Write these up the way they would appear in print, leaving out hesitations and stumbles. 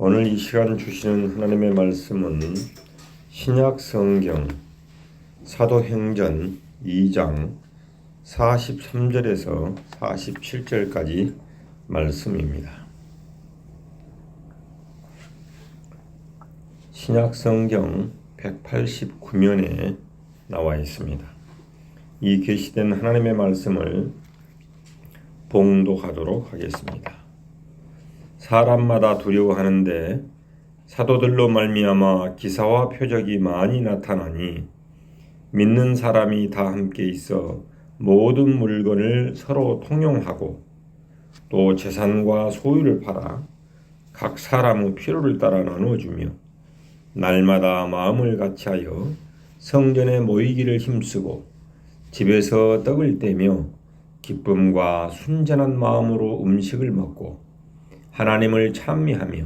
오늘 이 시간 주시는 하나님의 말씀은 신약 성경 사도행전 2장 43절에서 47절까지 말씀입니다. 신약 성경 189면에 나와 있습니다. 이 계시된 하나님의 말씀을 봉독하도록 하겠습니다. 사람마다 두려워하는데 사도들로 말미암아 기사와 표적이 많이 나타나니 믿는 사람이 다 함께 있어 모든 물건을 서로 통용하고 또 재산과 소유를 팔아 각 사람의 필요를 따라 나누어주며 날마다 마음을 같이하여 성전에 모이기를 힘쓰고 집에서 떡을 떼며 기쁨과 순전한 마음으로 음식을 먹고 하나님을 찬미하며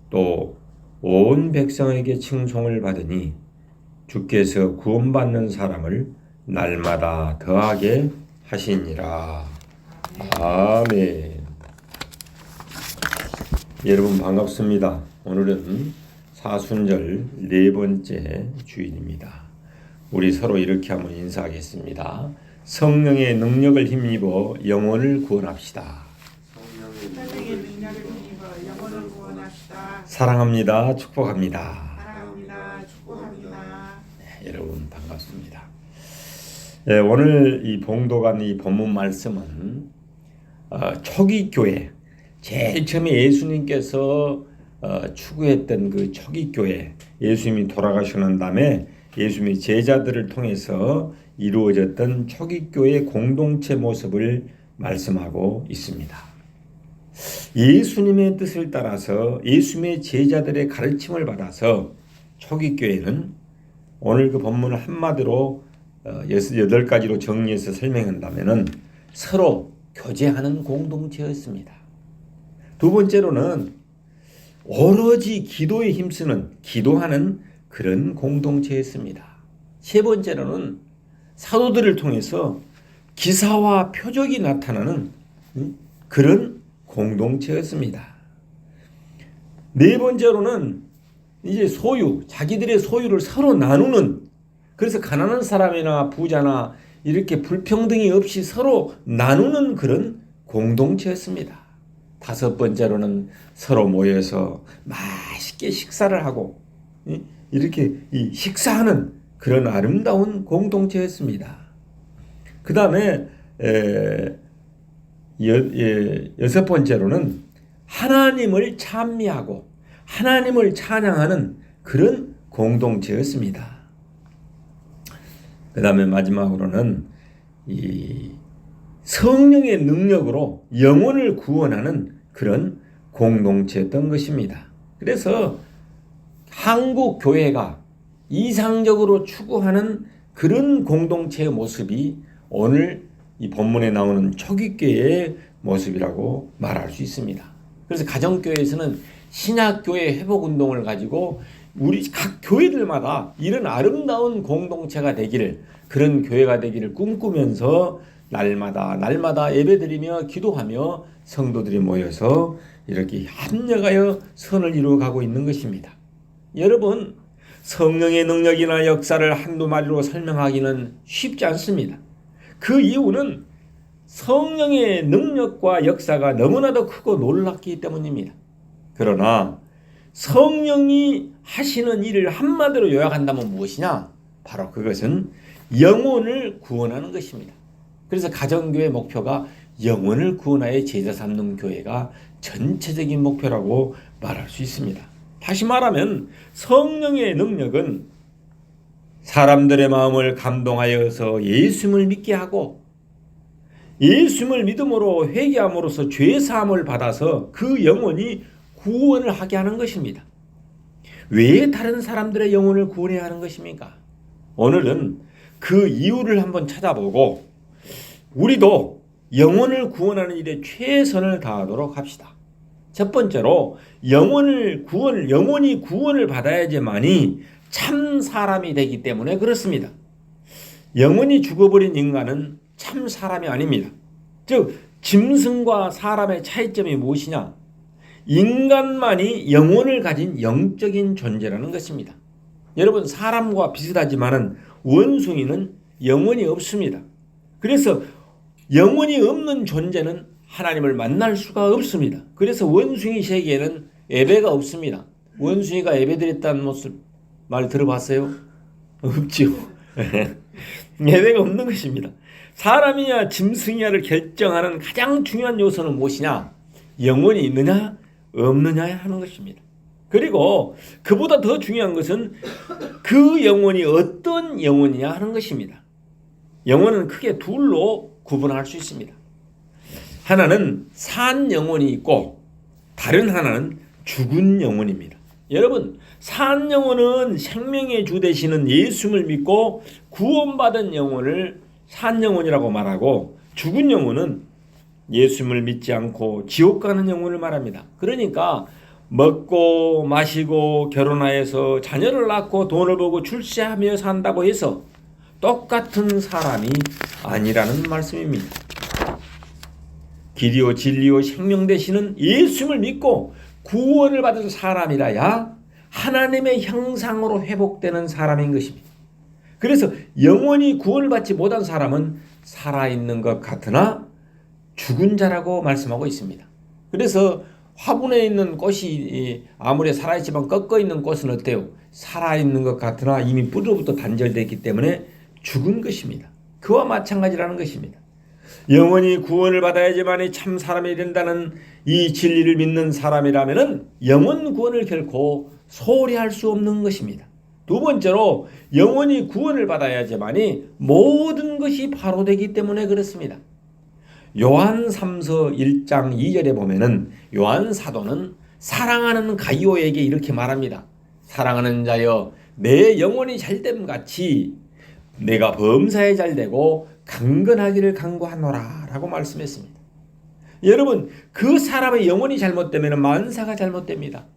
또 온 백성에게 칭송을 받으니 주께서 구원받는 사람을 날마다 더하게 하시니라. 아멘. 여러분 반갑습니다. 오늘은 사순절 네 번째 주일입니다. 우리 서로 이렇게 한번 인사하겠습니다. 성령의 능력을 힘입어 영혼을 구원합시다. 사랑합니다. 축복합니다. 사랑합니다. 축복합니다. 네, 여러분 반갑습니다. 네, 오늘 이 봉독한 이 본문 말씀은 초기 교회, 제일 처음에 예수님께서 추구했던 그 초기 교회, 예수님이 돌아가시고 난 다음에 예수님의 제자들을 통해서 이루어졌던 초기 교회 공동체 모습을 말씀하고 있습니다. 예수님의 뜻을 따라서 예수님의 제자들의 가르침을 받아서 초기 교회는 오늘 그 본문을 한마디로 8가지로 정리해서 설명한다면은 서로 교제하는 공동체였습니다. 두 번째로는 오로지 기도에 힘쓰는 기도하는 그런 공동체였습니다. 세 번째로는 사도들을 통해서 기사와 표적이 나타나는 그런 공동체였습니다. 네 번째로는 이제 소유, 자기들의 소유를 서로 나누는, 그래서 가난한 사람이나 부자나 이렇게 불평등이 없이 서로 나누는 그런 공동체였습니다. 다섯 번째로는 서로 모여서 맛있게 식사를 하고 이렇게 이 식사하는 그런 아름다운 공동체였습니다. 그 다음에 여섯 번째로는 하나님을 찬미하고 하나님을 찬양하는 그런 공동체였습니다. 그 다음에 마지막으로는 이 성령의 능력으로 영혼을 구원하는 그런 공동체였던 것입니다. 그래서 한국 교회가 이상적으로 추구하는 그런 공동체의 모습이 오늘 이 본문에 나오는 초기교회의 모습이라고 말할 수 있습니다. 그래서 가정교회에서는 신약교회 회복운동을 가지고 우리 각 교회들마다 이런 아름다운 공동체가 되기를, 그런 교회가 되기를 꿈꾸면서 날마다 예배드리며 기도하며 성도들이 모여서 이렇게 합력하여 선을 이루어가고 있는 것입니다. 여러분, 성령의 능력이나 역사를 한두 마디로 설명하기는 쉽지 않습니다. 그 이유는 성령의 능력과 역사가 너무나도 크고 놀랍기 때문입니다. 그러나 성령이 하시는 일을 한마디로 요약한다면 무엇이냐? 바로 그것은 영혼을 구원하는 것입니다. 그래서 가정교회 목표가 영혼을 구원하여 제자 삼는 교회가 전체적인 목표라고 말할 수 있습니다. 다시 말하면 성령의 능력은 사람들의 마음을 감동하여서 예수님을 믿게 하고 예수님을 믿음으로 회개함으로써 죄사함을 받아서 그 영혼이 구원을 하게 하는 것입니다. 왜 다른 사람들의 영혼을 구원해야 하는 것입니까? 오늘은 그 이유를 한번 찾아보고 우리도 영혼을 구원하는 일에 최선을 다하도록 합시다. 첫 번째로 영혼이 구원을 받아야지만이 참 사람이 되기 때문에 그렇습니다. 영원히 죽어버린 인간은 참 사람이 아닙니다. 즉 짐승과 사람의 차이점이 무엇이냐? 인간만이 영혼을 가진 영적인 존재라는 것입니다. 여러분, 사람과 비슷하지만은 원숭이는 영혼이 없습니다. 그래서 영혼이 없는 존재는 하나님을 만날 수가 없습니다. 그래서 원숭이 세계에는 예배가 없습니다. 원숭이가 예배드렸다는 모습 말 들어봤어요? 없지요. 예배가 없는 것입니다. 사람이냐 짐승이냐를 결정하는 가장 중요한 요소는 무엇이냐? 영혼이 있느냐 없느냐 하는 것입니다. 그리고 그보다 더 중요한 것은 그 영혼이 어떤 영혼이냐 하는 것입니다. 영혼은 크게 둘로 구분할 수 있습니다. 하나는 산 영혼이 있고 다른 하나는 죽은 영혼입니다. 여러분, 산 영혼은 생명의 주 되시는 예수를 믿고 구원받은 영혼을 산 영혼이라고 말하고, 죽은 영혼은 예수를 믿지 않고 지옥 가는 영혼을 말합니다. 그러니까 먹고 마시고 결혼하여서 자녀를 낳고 돈을 벌고 출세하며 산다고 해서 똑같은 사람이 아니라는 말씀입니다. 길이요 진리요 생명 되시는 예수를 믿고 구원을 받은 사람이라야 하나님의 형상으로 회복되는 사람인 것입니다. 그래서 영원히 구원을 받지 못한 사람은 살아있는 것 같으나 죽은 자라고 말씀하고 있습니다. 그래서 화분에 있는 꽃이 아무리 살아있지만 꺾어있는 꽃은 어때요? 살아있는 것 같으나 이미 뿌리로부터 단절됐기 때문에 죽은 것입니다. 그와 마찬가지라는 것입니다. 영원히 구원을 받아야지만 참 사람이 된다는 이 진리를 믿는 사람이라면 영원 구원을 결코 소홀히 할 수 없는 것입니다. 두 번째로 영원히 구원을 받아야지만이 모든 것이 바로 되기 때문에 그렇습니다. 요한 3서 1장 2절에 보면은 요한 사도는 사랑하는 가이오에게 이렇게 말합니다. 사랑하는 자여, 내 영혼이 잘됨 같이 내가 범사에 잘되고 강건하기를 간구하노라 라고 말씀했습니다. 여러분, 그 사람의 영혼이 잘못되면 만사가 잘못됩니다.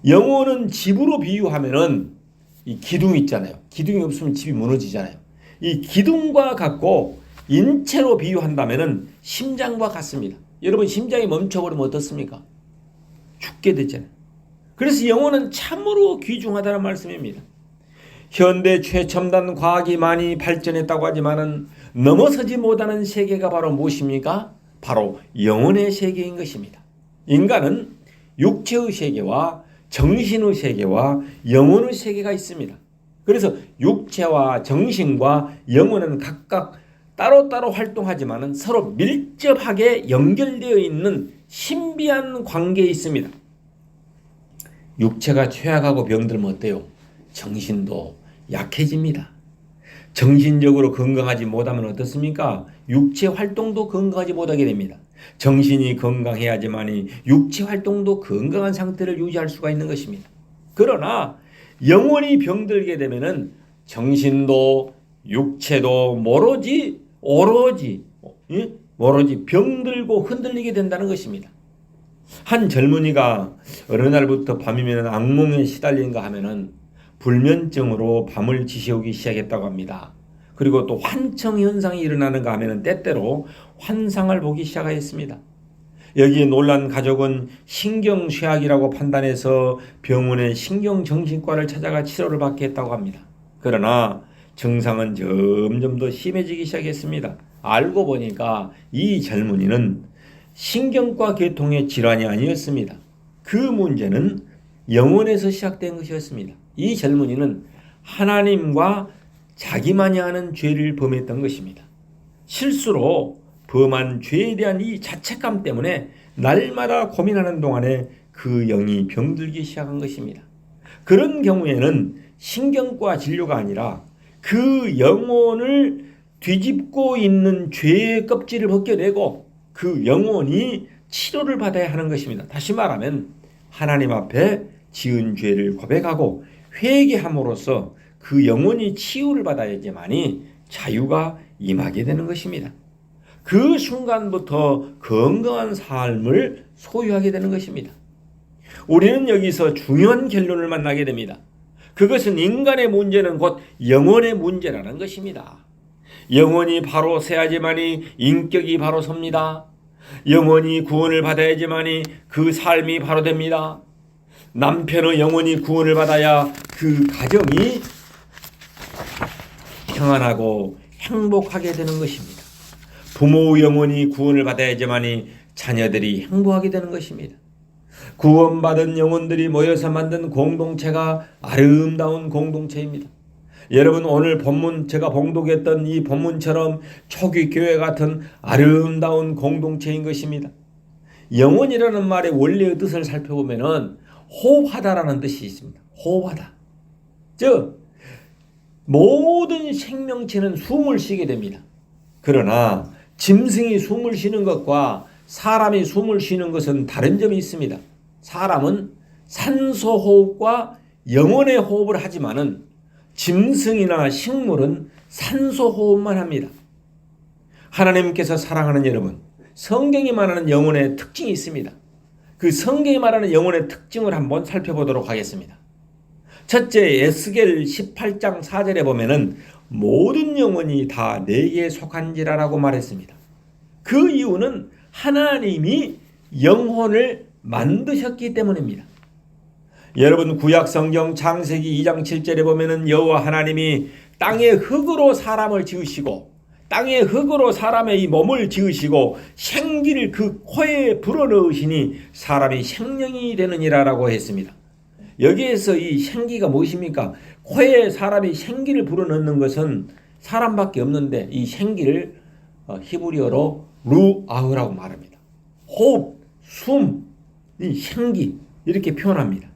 영혼은 집으로 비유하면은 이 기둥 있잖아요. 기둥이 없으면 집이 무너지잖아요. 이 기둥과 같고 인체로 비유한다면은 심장과 같습니다. 여러분, 심장이 멈춰버리면 어떻습니까? 죽게 되잖아요. 그래서 영혼은 참으로 귀중하다는 말씀입니다. 현대 최첨단 과학이 많이 발전했다고 하지만은 넘어서지 못하는 세계가 바로 무엇입니까? 바로 영혼의 세계인 것입니다. 인간은 육체의 세계와 정신의 세계와 영혼의 세계가 있습니다. 그래서 육체와 정신과 영혼은 각각 따로따로 활동하지만 서로 밀접하게 연결되어 있는 신비한 관계에 있습니다. 육체가 퇴화하고 병들면 어때요? 정신도 약해집니다. 정신적으로 건강하지 못하면 어떻습니까? 육체 활동도 건강하지 못하게 됩니다. 정신이 건강해야지만 육체 활동도 건강한 상태를 유지할 수가 있는 것입니다. 그러나 영혼이 병들게 되면은 정신도 육체도 오로지 병들고 흔들리게 된다는 것입니다. 한 젊은이가 어느 날부터 밤이면 악몽에 시달린가 하면은 불면증으로 밤을 지새우기 시작했다고 합니다. 그리고 또 환청 현상이 일어나는가 하면은 때때로 환상을 보기 시작했습니다. 여기에 놀란 가족은 신경쇠약이라고 판단해서 병원의 신경정신과를 찾아가 치료를 받게 했다고 합니다. 그러나 증상은 점점 더 심해지기 시작했습니다. 알고 보니까 이 젊은이는 신경과 계통의 질환이 아니었습니다. 그 문제는 영혼에서 시작된 것이었습니다. 이 젊은이는 하나님과 자기만이 아는 죄를 범했던 것입니다. 실수로 범한 죄에 대한 이 자책감 때문에 날마다 고민하는 동안에 그 영이 병들기 시작한 것입니다. 그런 경우에는 신경과 진료가 아니라 그 영혼을 뒤집고 있는 죄의 껍질을 벗겨내고 그 영혼이 치료를 받아야 하는 것입니다. 다시 말하면 하나님 앞에 지은 죄를 고백하고 회개함으로써 그 영혼이 치유를 받아야지만이 자유가 임하게 되는 것입니다. 그 순간부터 건강한 삶을 소유하게 되는 것입니다. 우리는 여기서 중요한 결론을 만나게 됩니다. 그것은 인간의 문제는 곧 영혼의 문제라는 것입니다. 영혼이 바로 서야지만이 인격이 바로 섭니다. 영원히 구원을 받아야지만이 그 삶이 바로 됩니다. 남편의 영원히 구원을 받아야 그 가정이 평안하고 행복하게 되는 것입니다. 부모의 영혼이 구원을 받아야지만이 자녀들이 행복하게 되는 것입니다. 구원받은 영혼들이 모여서 만든 공동체가 아름다운 공동체입니다. 여러분, 오늘 본문 제가 봉독했던 이 본문처럼 초기 교회 같은 아름다운 공동체인 것입니다. 영혼이라는 말의 원래의 뜻을 살펴보면은 호흡하다라는 뜻이 있습니다. 호흡하다. 즉 모든 생명체는 숨을 쉬게 됩니다. 그러나 짐승이 숨을 쉬는 것과 사람이 숨을 쉬는 것은 다른 점이 있습니다. 사람은 산소 호흡과 영혼의 호흡을 하지만은 짐승이나 식물은 산소 호흡만 합니다. 하나님께서 사랑하는 여러분, 성경이 말하는 영혼의 특징이 있습니다. 그 성경이 말하는 영혼의 특징을 한번 살펴보도록 하겠습니다. 첫째, 에스겔 18장 4절에 보면은 모든 영혼이 다 내게 속한지라라고 말했습니다. 그 이유는 하나님이 영혼을 만드셨기 때문입니다. 여러분, 구약 성경 창세기 2장 7절에 보면은 여호와 하나님이 땅의 흙으로 사람을 지으시고 땅의 흙으로 사람의 이 몸을 지으시고 생기를 그 코에 불어넣으시니 사람이 생명이 되느니라라고 했습니다. 여기에서 이 생기가 무엇입니까? 코에 사람이 생기를 불어넣는 것은 사람밖에 없는데 이 생기를 히브리어로 루아흐라고 말합니다. 호흡, 숨, 이 생기 이렇게 표현합니다.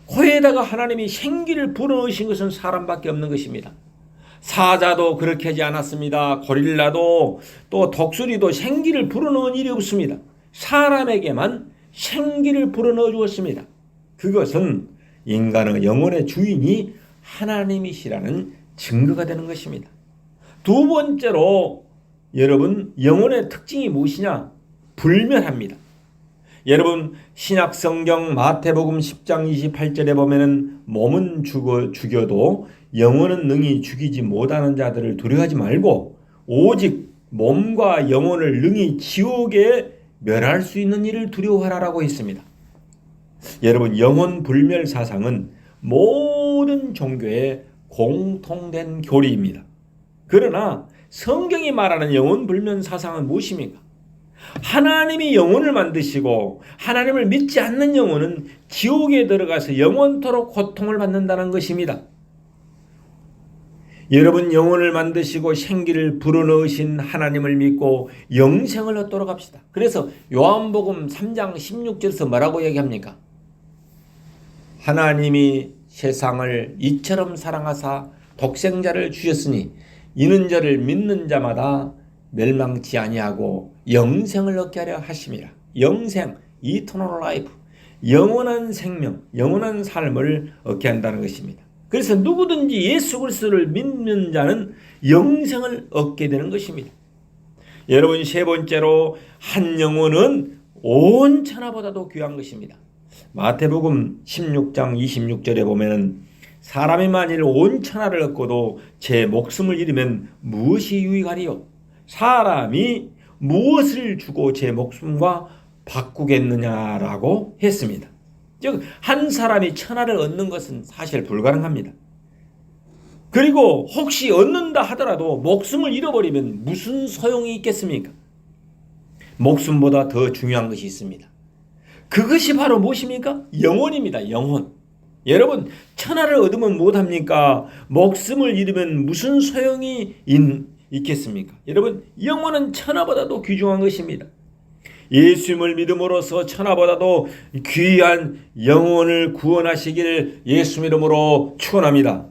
코에다가 하나님이 생기를 불어넣으신 것은 사람밖에 없는 것입니다. 사자도 그렇게 하지 않았습니다. 고릴라도 또 독수리도 생기를 불어넣은 일이 없습니다. 사람에게만 생기를 불어넣어 주었습니다. 그것은 인간의 영혼의 주인이 하나님이시라는 증거가 되는 것입니다. 두 번째로 여러분, 영혼의 특징이 무엇이냐? 불멸합니다. 여러분, 신약 성경 마태복음 10장 28절에 보면은 몸은 죽여도 영혼은 능히 죽이지 못하는 자들을 두려워하지 말고 오직 몸과 영혼을 능히 지옥에 멸할 수 있는 일을 두려워하라라고 했습니다. 여러분, 영혼 불멸 사상은 모든 종교의 공통된 교리입니다. 그러나 성경이 말하는 영혼 불멸 사상은 무엇입니까? 하나님이 영혼을 만드시고 하나님을 믿지 않는 영혼은 지옥에 들어가서 영원토록 고통을 받는다는 것입니다. 여러분, 영혼을 만드시고 생기를 불어넣으신 하나님을 믿고 영생을 얻도록 합시다. 그래서 요한복음 3장 16절에서 뭐라고 얘기합니까? 하나님이 세상을 이처럼 사랑하사 독생자를 주셨으니 이는 저를 믿는 자마다 멸망치 아니하고 영생을 얻게 하려 하심이라. 영생, eternal life, 영원한 생명, 영원한 삶을 얻게 한다는 것입니다. 그래서 누구든지 예수 그리스도를 믿는 자는 영생을 얻게 되는 것입니다. 여러분, 세 번째로 한 영혼은 온 천하보다도 귀한 것입니다. 마태복음 16장 26절에 보면은 사람이 만일 온 천하를 얻고도 제 목숨을 잃으면 무엇이 유익하리요? 사람이 무엇을 주고 제 목숨과 바꾸겠느냐라고 했습니다. 즉, 한 사람이 천하를 얻는 것은 사실 불가능합니다. 그리고 혹시 얻는다 하더라도 목숨을 잃어버리면 무슨 소용이 있겠습니까? 목숨보다 더 중요한 것이 있습니다. 그것이 바로 무엇입니까? 영혼입니다. 영혼. 여러분, 천하를 얻으면 무엇합니까? 목숨을 잃으면 무슨 소용이 있겠습니까? 여러분, 영혼은 천하보다도 귀중한 것입니다. 예수님을 믿음으로써 천하보다도 귀한 영혼을 구원하시기를 예수 이름으로 축원합니다.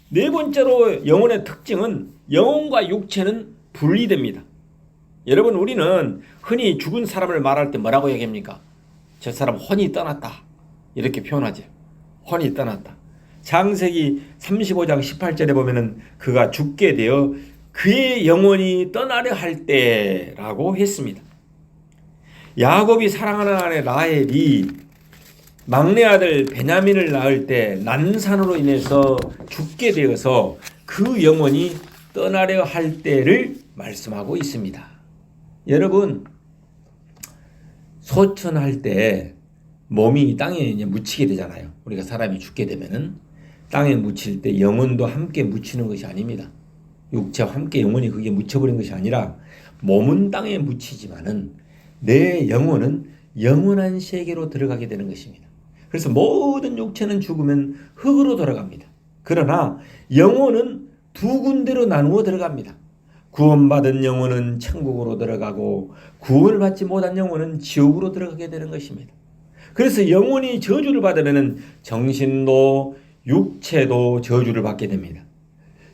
네 번째로 영혼의 특징은 영혼과 육체는 분리됩니다. 여러분, 우리는 흔히 죽은 사람을 말할 때 뭐라고 얘기합니까? 저 사람 혼이 떠났다, 이렇게 표현하죠. 혼이 떠났다. 창세기 35장 18절에 보면은 그가 죽게 되어 그의 영혼이 떠나려 할 때라고 했습니다. 야곱이 사랑하는 아내 라헬이 막내 아들 베냐민을 낳을 때 난산으로 인해서 죽게 되어서 그 영혼이 떠나려 할 때를 말씀하고 있습니다. 여러분, 소천할 때 몸이 땅에 이제 묻히게 되잖아요. 우리가 사람이 죽게 되면은 땅에 묻힐 때 영혼도 함께 묻히는 것이 아닙니다. 육체와 함께 영혼이 그게 묻혀버린 것이 아니라 몸은 땅에 묻히지만은 내 영혼은 영원한 세계로 들어가게 되는 것입니다. 그래서 모든 육체는 죽으면 흙으로 돌아갑니다. 그러나 영혼은 두 군데로 나누어 들어갑니다. 구원받은 영혼은 천국으로 들어가고 구원을 받지 못한 영혼은 지옥으로 들어가게 되는 것입니다. 그래서 영혼이 저주를 받으면 정신도 육체도 저주를 받게 됩니다.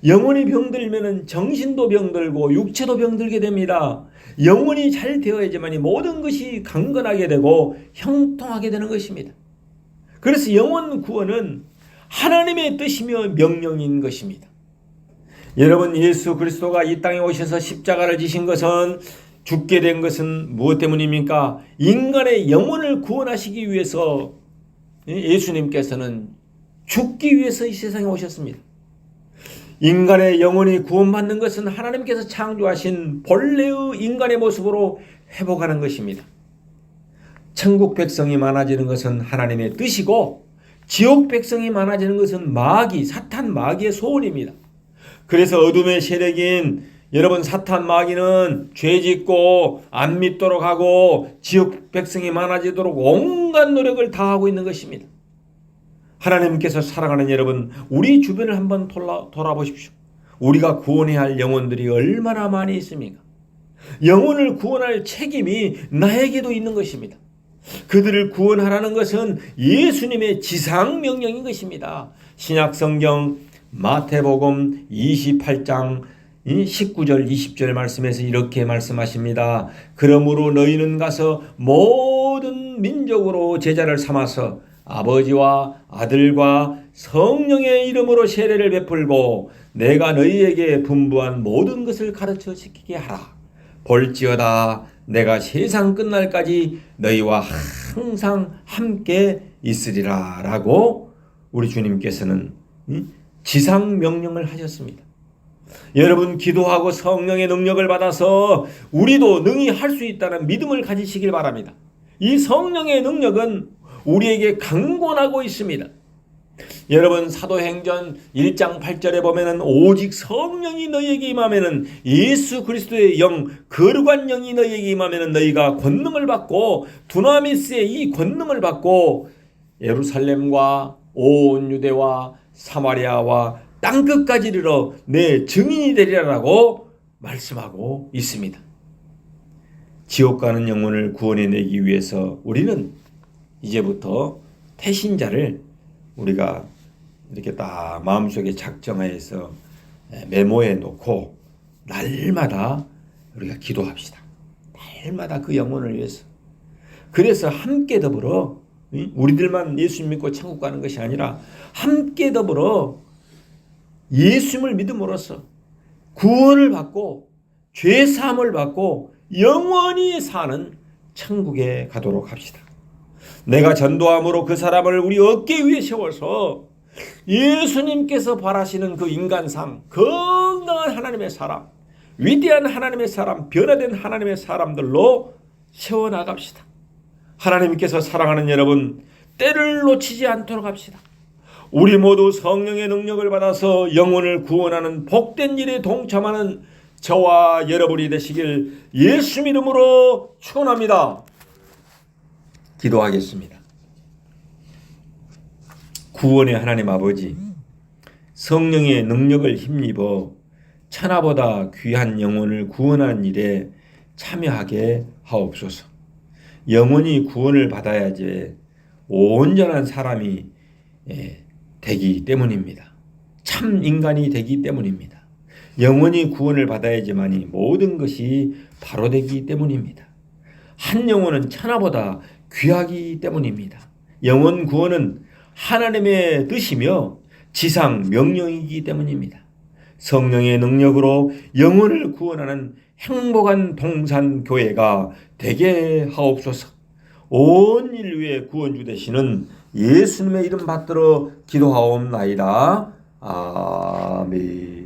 영혼이 병들면 정신도 병들고 육체도 병들게 됩니다. 영혼이 잘 되어야지만 모든 것이 강건하게 되고 형통하게 되는 것입니다. 그래서 영혼 구원은 하나님의 뜻이며 명령인 것입니다. 여러분, 예수 그리스도가 이 땅에 오셔서 십자가를 지신 것은, 죽게 된 것은 무엇 때문입니까? 인간의 영혼을 구원하시기 위해서 예수님께서는 죽기 위해서 이 세상에 오셨습니다. 인간의 영혼이 구원받는 것은 하나님께서 창조하신 본래의 인간의 모습으로 회복하는 것입니다. 천국 백성이 많아지는 것은 하나님의 뜻이고 지옥 백성이 많아지는 것은 마귀, 사탄 마귀의 소원입니다. 그래서 어둠의 세력인 여러분 사탄 마귀는 죄짓고 안 믿도록 하고 지옥 백성이 많아지도록 온갖 노력을 다하고 있는 것입니다. 하나님께서 사랑하는 여러분, 우리 주변을 한번 돌아보십시오. 우리가 구원해야 할 영혼들이 얼마나 많이 있습니까? 영혼을 구원할 책임이 나에게도 있는 것입니다. 그들을 구원하라는 것은 예수님의 지상명령인 것입니다. 신약성경 마태복음 28장 19절 20절 말씀에서 이렇게 말씀하십니다. 그러므로 너희는 가서 모든 민족으로 제자를 삼아서 아버지와 아들과 성령의 이름으로 세례를 베풀고 내가 너희에게 분부한 모든 것을 가르쳐 지키게 하라. 볼지어다 내가 세상 끝날까지 너희와 항상 함께 있으리라 라고 우리 주님께서는 지상명령을 하셨습니다. 여러분, 기도하고 성령의 능력을 받아서 우리도 능히 할 수 있다는 믿음을 가지시길 바랍니다. 이 성령의 능력은 우리에게 강권하고 있습니다. 여러분, 사도행전 1장 8절에 보면은 오직 성령이 너희에게 임하면은 예수 그리스도의 영, 거룩한 영이 너희에게 임하면은 너희가 권능을 받고 두나미스의 이 권능을 받고 예루살렘과 온 유대와 사마리아와 땅끝까지 이르러 내 증인이 되리라라고 말씀하고 있습니다. 지옥 가는 영혼을 구원해내기 위해서 우리는 이제부터 태신자를 우리가 이렇게 딱 마음속에 작정하여서 메모해 놓고 날마다 우리가 기도합시다. 날마다 그 영혼을 위해서. 그래서 함께 더불어 우리들만 예수님 믿고 천국 가는 것이 아니라 함께 더불어 예수님을 믿음으로써 구원을 받고 죄사함을 받고 영원히 사는 천국에 가도록 합시다. 내가 전도함으로 그 사람을 우리 어깨 위에 세워서 예수님께서 바라시는 그 인간상, 건강한 하나님의 사람, 위대한 하나님의 사람, 변화된 하나님의 사람들로 세워나갑시다. 하나님께서 사랑하는 여러분, 때를 놓치지 않도록 합시다. 우리 모두 성령의 능력을 받아서 영혼을 구원하는 복된 일에 동참하는 저와 여러분이 되시길 예수 이름으로 축원합니다. 기도하겠습니다. 구원의 하나님 아버지, 성령의 능력을 힘입어 천하보다 귀한 영혼을 구원하는 일에 참여하게 하옵소서. 영혼이 구원을 받아야지 온전한 사람이 되기 때문입니다. 참 인간이 되기 때문입니다. 영혼이 구원을 받아야지만이 모든 것이 바로 되기 때문입니다. 한 영혼은 천하보다 귀하기 때문입니다. 영혼 구원은 하나님의 뜻이며 지상 명령이기 때문입니다. 성령의 능력으로 영혼을 구원하는 행복한 동산교회가 되게 하옵소서. 온 인류의 구원주 되시는 예수님의 이름 받들어 기도하옵나이다. 아멘.